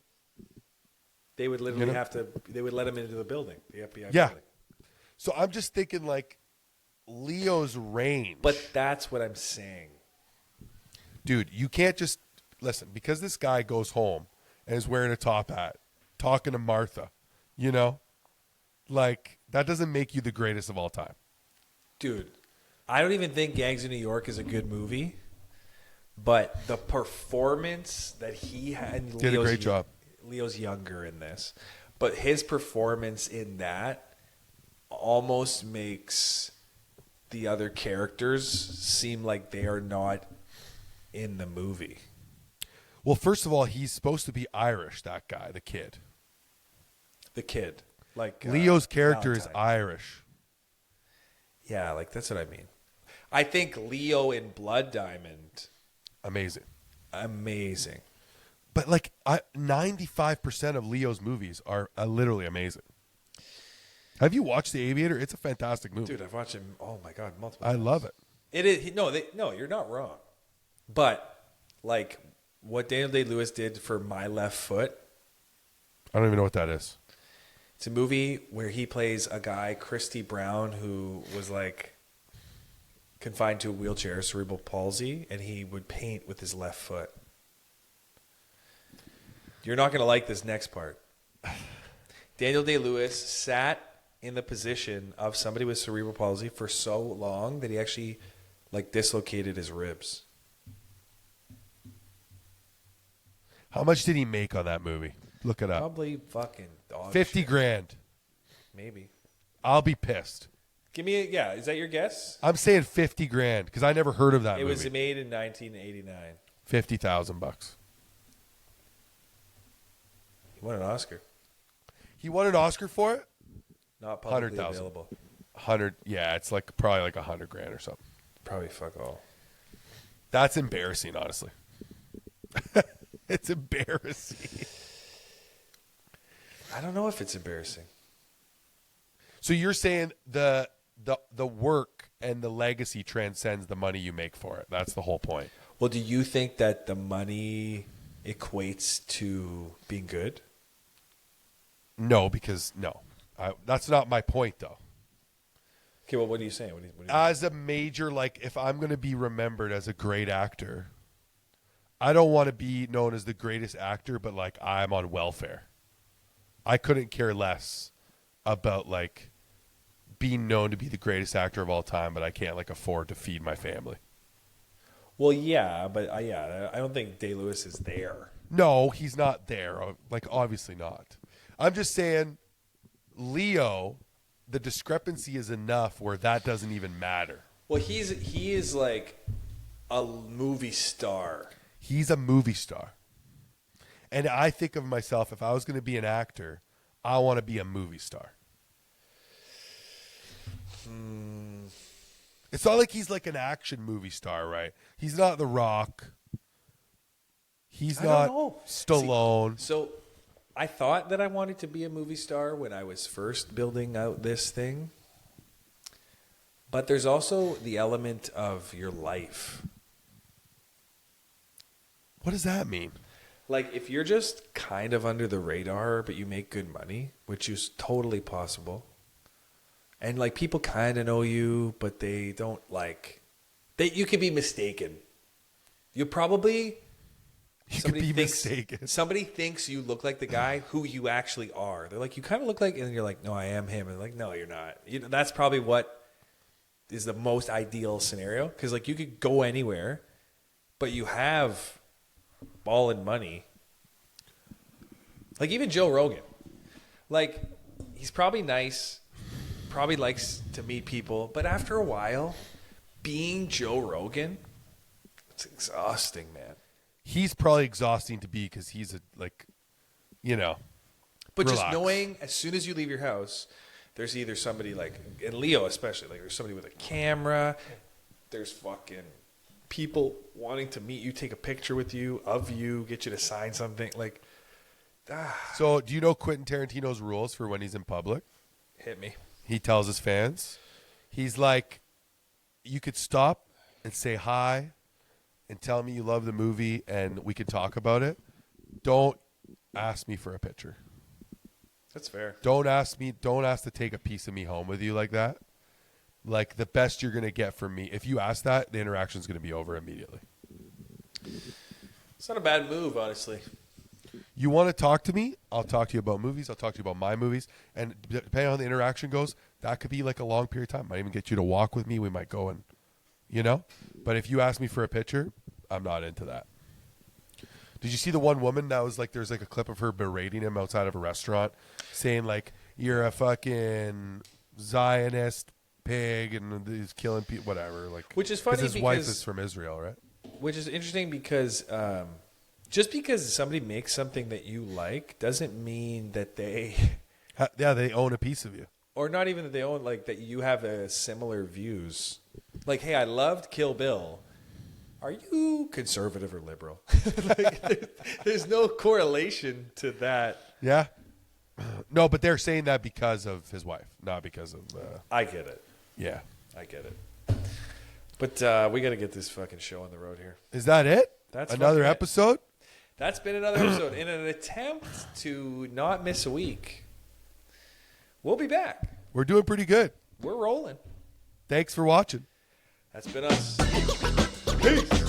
They would literally they would let him into the building, the FBI yeah. building. So I'm just thinking like Leo's range. But that's what I'm saying. Dude, you can't just listen because this guy goes home and is wearing a top hat, talking to Martha. You know, like that doesn't make you the greatest of all time. Dude, I don't even think Gangs of New York is a good movie, but the performance that he had, Did a great job. Leo's younger in this, but his performance in that almost makes the other characters seem like they are not in the movie. Well, first of all, he's supposed to be Irish, that guy, the kid. The kid. Like Leo's character is Valentine. Irish. Yeah, like that's what I mean. I think Leo in Blood Diamond, Amazing. But like 95% of Leo's movies are literally amazing. Have you watched The Aviator? It's a fantastic movie. Dude, I've watched him. Oh my God, multiple I times. love it. It is no, you're not wrong. But like what Daniel Day-Lewis did for My Left Foot, I don't even know what that is. it's a movie where he plays a guy, Christy Brown, who was like confined to a wheelchair, cerebral palsy, and he would paint with his left foot. You're not going to like this next part. Daniel Day-Lewis sat in the position of somebody with cerebral palsy for so long that he actually like dislocated his ribs. How much did he make on that movie? Look it up. Probably fucking dog 50 shit. grand. Maybe. I'll be pissed. Give me is that your guess? I'm saying 50 grand because I never heard of that It movie. was made in 1989. $50,000. He won an Oscar. He won an Oscar for it? Not publicly 100,000. available. 100. Yeah, it's like probably like 100 grand or something. Probably fuck all. That's embarrassing, honestly. It's embarrassing. I don't know if it's embarrassing. So you're saying the work and the legacy transcends the money you make for it. That's the whole point. Well, do you think that the money equates to being good? No, because that's not my point, though. Okay, well, what are you saying? What do you As a major, like, if I'm going to be remembered as a great actor, I don't want to be known as the greatest actor, but, like, I'm on welfare. I couldn't care less about, like, being known to be the greatest actor of all time, but I can't, like, afford to feed my family. Well, yeah, but I don't think Day-Lewis is there. No, he's not there. Like, obviously not. I'm just saying, Leo, the discrepancy is enough where that doesn't even matter. Well, he is like a movie star. He's a movie star. And I think of myself, if I was going to be an actor, I want to be a movie star. It's not like he's like an action movie star, right? He's not The Rock. He's not Stallone. So I thought that I wanted to be a movie star when I was first building out this thing. But there's also the element of your life. What does that mean? Like, if you're just kind of under the radar, but you make good money, which is totally possible, and, like, people kind of know you, but they don't, like... you could be mistaken. You probably... could be mistaken. Somebody thinks you look like the guy who you actually are. They're like, you kind of look like... And you're like, no, I am him. And they're like, no, you're not. That's probably what is the most ideal scenario. Because, like, you could go anywhere, but you have... ball and money. Like even Joe Rogan. Like he's probably nice, probably likes to meet people, but after a while, being Joe Rogan, it's exhausting, man. He's probably exhausting to be because he's but relax. Just knowing as soon as you leave your house, there's either somebody like, and Leo especially, like there's somebody with a camera, there's fucking people wanting to meet you, take a picture with you, get you to sign something. Like, So, do you know Quentin Tarantino's rules for when he's in public? Hit me. He tells his fans, he's like, you could stop and say hi and tell me you love the movie and we could talk about it. Don't ask me for a picture. That's fair. Don't ask to take a piece of me home with you like that. Like, the best you're going to get from me, if you ask that, the interaction's going to be over immediately. It's not a bad move, honestly. You want to talk to me? I'll talk to you about movies. I'll talk to you about my movies. And depending on how the interaction goes, that could be like a long period of time. Might even get you to walk with me. We might go and, But if you ask me for a picture, I'm not into that. Did you see the one woman that was like, there's like a clip of her berating him outside of a restaurant saying like, you're a fucking Zionist pig and he's killing people, whatever. Like, which is funny his wife is from Israel, right? Which is interesting because just because somebody makes something that you like doesn't mean that they they own a piece of you, or not even that they own, like that you have similar views. Like, hey, I loved Kill Bill. Are you conservative or liberal? There's no correlation to that. Yeah. No, but they're saying that because of his wife, not because of. I get it. Yeah. I get it. But we got to get this fucking show on the road here. Is that it? That's another fucking it. episode? That's been another episode. In an attempt to not miss a week, we'll be back. We're doing pretty good. We're rolling. Thanks for watching. That's been us. Peace.